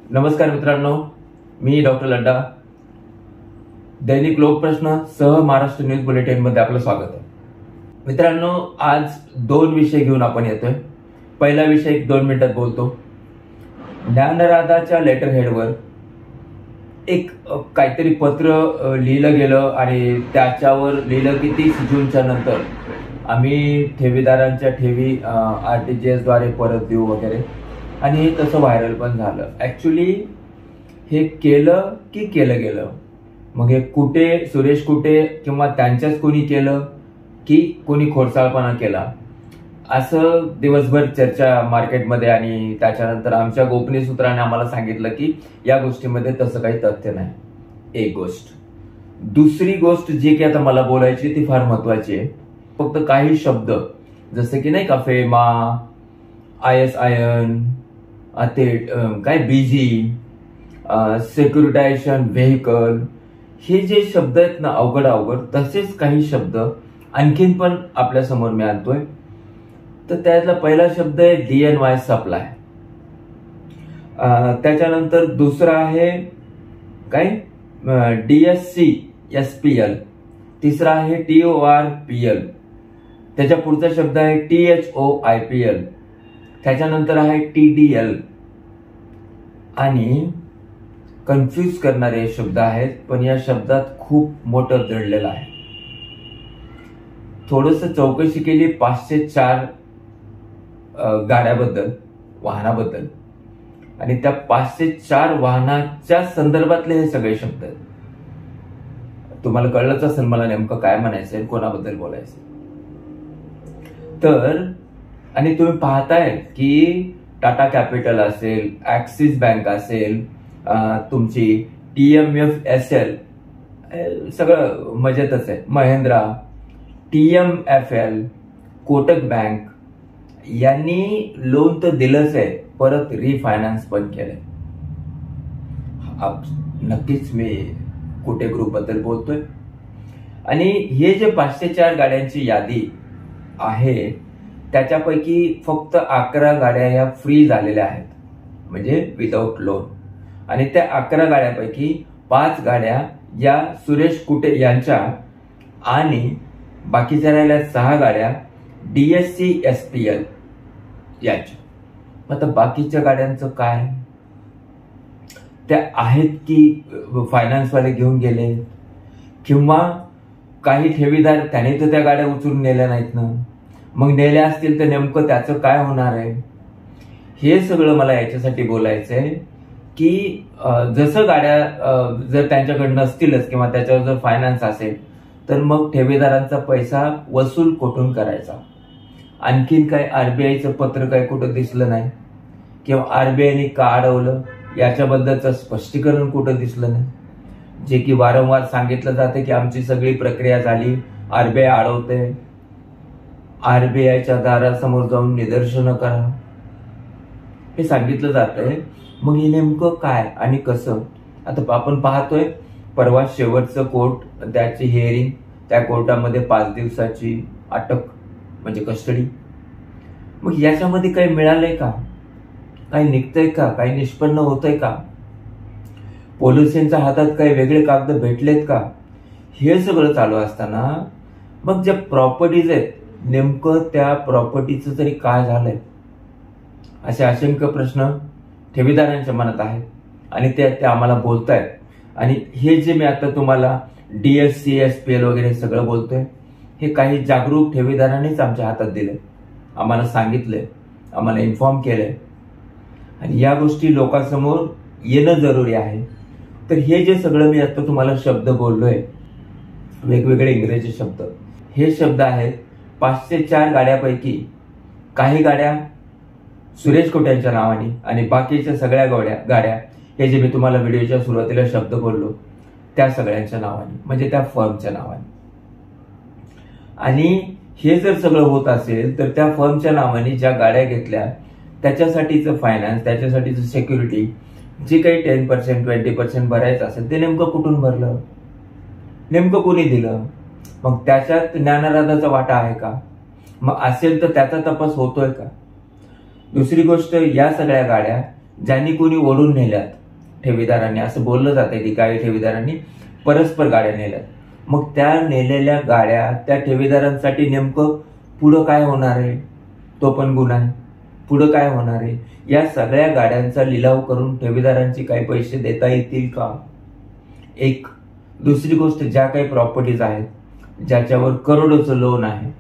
नमस्कार मित्रांनो, मी डॉक्टर लड्डा. दैनिक लोकप्रश्न सह महाराष्ट्र न्यूज बुलेटिन मध्ये आपलं स्वागत आहे. मित्रांनो, आज दोन विषय घेऊन आपण येतोय. पहिला विषय 2 मिनिटात बोलतो. ज्ञानराधाच्या लेटर हेडवर एक काहीतरी पत्र लिहिलं गेलं आणि त्याच्यावर लिहिलं की 30 जूनच्या नंतर आम्ही ठेवीदारांच्या ठेवी RTGS द्वारे परत देऊ वगैरे, आणि हे तसं व्हायरल पण झालं. ऍक्च्युली हे केलं की केलं गेलं, मग हे कुठे सुरेश कुटे किंवा त्यांच्याच कोणी केलं की कोणी खोडसाळपणा केला, असं दिवसभर चर्चा मार्केटमध्ये. आणि त्याच्यानंतर आमच्या गोपनीय सूत्राने आम्हाला सांगितलं की या गोष्टीमध्ये तसं काही तथ्य नाही. एक गोष्ट. दुसरी गोष्ट जी की आता मला बोलायची ती फार महत्वाची आहे. फक्त काही शब्द जसे की नाही का, फेमा, ISIN, ते काय BG, सेक्युरिटायझेशन व्हेकल, हे जे शब्द आहेत ना अवघड अवघड, तसेच काही शब्द आणखीन पण आपल्या समोर मी आणतोय. तर त्यातला पहिला शब्द आहे DNY सप्लाय. त्याच्यानंतर दुसरा आहे काय DSC SPL. तिसरा आहे TORPL. त्याच्या पुढचा शब्द आहे THOIPL. त्याच्यानंतर आहे TDL. आणि कन्फ्यूज करणारे शब्द आहेत, पण या शब्दात खूप मोठं दडलेलं आहे. थोडस चौकशी केली 504 गाड्याबद्दल, वाहनाबद्दल, आणि त्या 504 वाहनाच्या संदर्भातले हे सगळे शब्द आहेत. तुम्हाला कळलंच असेल मला नेमकं काय म्हणायचंय, कोणाबद्दल बोलायचं. तर आणि तुम्ही पाहताय की टाटा कॅपिटल असेल, ऍक्सिस बँक असेल, तुमची TMFSL, सगळं मजेतच आहे, महिंद्रा, TMFL, कोटक बँक यांनी लोन तर दिलंच आहे, परत रिफायनान्स पण केलंय. नक्कीच मी कोटे ग्रुप बद्दल बोलतोय. आणि हे जे 504 गाड्यांची यादी आहे त्याच्यापैकी फक्त 11 गाड्या या फ्री झालेल्या आहेत, म्हणजे विदाऊट लोन. आणि त्या 11 गाड्यापैकी 5 गाड्या या सुरेश कुटे यांच्या, आणि बाकीच्या राहिल्या 6 गाड्या DSC SPL यांच्या. आता बाकीच्या गाड्यांचं काय? त्या आहेत की फायनान्सवाले घेऊन गेले, किंवा काही ठेवीदार त्याने तर त्या गाड्या उचलून नेल्या नाहीत ना, मग नेल्या असतील तर नेमकं त्याचं काय होणार आहे? हे सगळं मला याच्यासाठी बोलायचंय की जसं गाड्या जर त्यांच्याकडे नसतीलच किंवा त्याच्यावर जर फायनान्स असेल, तर मग ठेवीदारांचा पैसा वसूल कुठून करायचा? आणखीन काय RBIचं पत्र काय कुठं दिसलं नाही, किंवा RBIने का अडवलं याच्याबद्दलचं स्पष्टीकरण कुठं दिसलं नाही. जे की वारंवार सांगितलं जाते की आमची सगळी प्रक्रिया झाली, RBI अडवते, RBIच्या दारासमोर जाऊन निदर्शनं करा, हे सांगितलं जातंय. मग हे नेमकं काय आणि कसं? आता आपण पाहतोय परवा शेवटचं कोर्ट, त्याची हिअरिंग, त्या कोर्टामध्ये 5 दिवसाची अटक म्हणजे कस्टडी. मग याच्यामध्ये काही मिळालंय का? काही निघतंय का? काही निष्पन्न होतंय का? पोलिसांच्या हातात काही वेगळे कागद भेटलेत का? हे सगळं चालू असताना मग ज्या प्रॉपर्टीज आहेत, नेमकं त्या प्रॉपर्टीचं तरी काय झालंय, असे असंख्य प्रश्न ठेवीदारांच्या मनात आहेत. आणि ते आम्हाला बोलतायत. आणि हे जे मी आता तुम्हाला DSC SPL वगैरे सगळं बोलतोय, हे काही जागरूक ठेवीदारांनीच आमच्या हातात दिले, आम्हाला सांगितलंय, आम्हाला इन्फॉर्म केलंय. आणि या गोष्टी लोकांसमोर येणं जरुरी आहे. तर हे जे सगळं मी आता तुम्हाला शब्द बोललोय, वेगवेगळे इंग्रजी शब्द, हे शब्द आहेत 504 गाड्यापैकी काही गाड्या सुरेश कुट्यांच्या नावाने आणि बाकीच्या सगळ्या गाड्या हे जे मी तुम्हाला व्हिडिओच्या सुरुवातीला शब्द बोललो त्या सगळ्यांच्या नावाने, म्हणजे त्या फर्मच्या नावाने. आणि हे जर सगळं होत असेल तर त्या फर्मच्या नावाने ज्या गाड्या घेतल्या त्याच्यासाठीचं फायनान्स, त्याच्यासाठीचं सिक्युरिटी, जे काही 10% 20% भरायचं असेल ते नेमकं कुठून भरलं, नेमकं कोणी दिलं? मग त्याच्यात ज्ञानराधाचा वाटा आहे का? मग असेल तर त्याचा तपास होतोय का? दुसरी गोष्ट, या सगळ्या गाड्या ज्यांनी कोणी ओढून नेल्यात ठेवीदारांनी, असं बोललं जाते की काही ठेवीदारांनी परस्पर गाड्या नेल्यात। मग त्या नेलेल्या गाड्या त्या ठेवीदारांसाठी नेमकं पुढं काय होणार आहे, तो पण गुन्हा आहे। पुढं काय होणार आहे, या सगळ्या गाड्यांचा लिलाव करून ठेवीदारांचे काही पैसे देता येतील का? एक दुसरी गोष्ट, ज्या काही प्रॉपर्टीज आहेत ज्याच्यावर करोडोचं लोन आहे,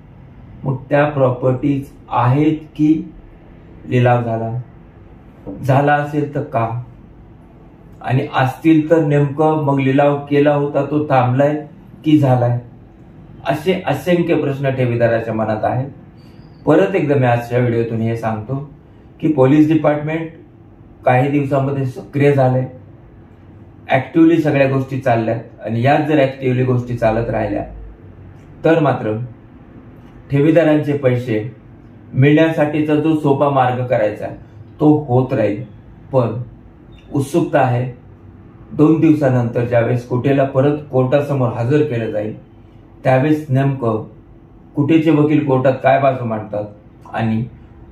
मग त्या प्रॉपर्टीज आहेत की लिलाव झाला असेल तर का, आणि असतील तर नेमकं मग लिलाव केला होता तो थांबलाय की झालाय? असे असंख्य प्रश्न ठेवीदाराच्या मनात आहेत। परत एकदा मी आजच्या व्हिडिओतून हे सांगतो की पोलीस डिपार्टमेंट काही दिवसांमध्ये सक्रिय झालंय, ऍक्टिव्हली सगळ्या गोष्टी चालल्यात, आणि याच जर ऍक्टिव्हली गोष्टी चालत राहिल्या तर मात्र ठेवीदारांचे पैसे मिळण्यासाठीचा जो सोपा मार्ग करायचा तो होत राहील। पण उत्सुकता आहे 2 दिवसानंतर ज्यावेळेस कुटेला परत कोर्टासमोर हजर केलं जाईल त्यावेळेस नेमकं कुटेचे वकील कोर्टात काय बाजू मांडतात आणि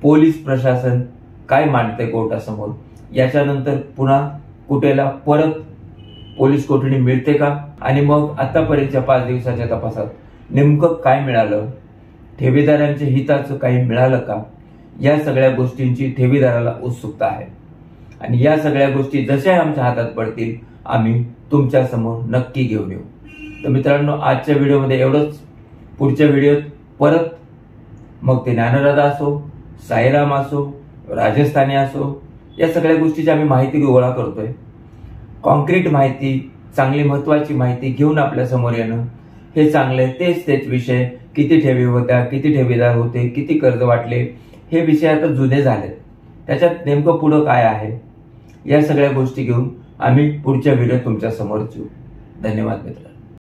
पोलीस प्रशासन काय मांडते कोर्टासमोर, याच्यानंतर पुन्हा कुटेला परत पोलीस कोठडी मिळते का, आणि मग आतापर्यंतच्या 5 दिवसाच्या तपासात नेमकं काय मिळालं, ठेवीदारांच्या हिताचं काही मिळालं का, या सगळ्या गोष्टींची ठेवीदाराला उत्सुकता आहे। आणि या सगळ्या गोष्टी जशा आमच्या हातात पडतील आम्ही तुमच्या समोर नक्की घेऊन येऊ। तर मित्रांनो, आजच्या व्हिडिओमध्ये एवढंच। पुढच्या व्हिडिओत परत, मग ते ज्ञानराधा असो, साईराम असो, राजस्थानी असो, या सगळ्या गोष्टीची आम्ही माहिती गोळा करतोय। कॉन्क्रीट माहिती, चांगली महत्वाची माहिती घेऊन आपल्या समोर येणं हे चांगले। तेच विषय, किती ठेवी होत्या, किती ठेवीदार होते, किती कर्ज वाटले, हे विषय आता जुने झाले। त्याच्यात नेमकं पुढं काय आहे, या सगळ्या गोष्टी घेऊन आम्ही पुढच्या व्हिडिओत तुमच्या समोर येऊ। धन्यवाद मित्र।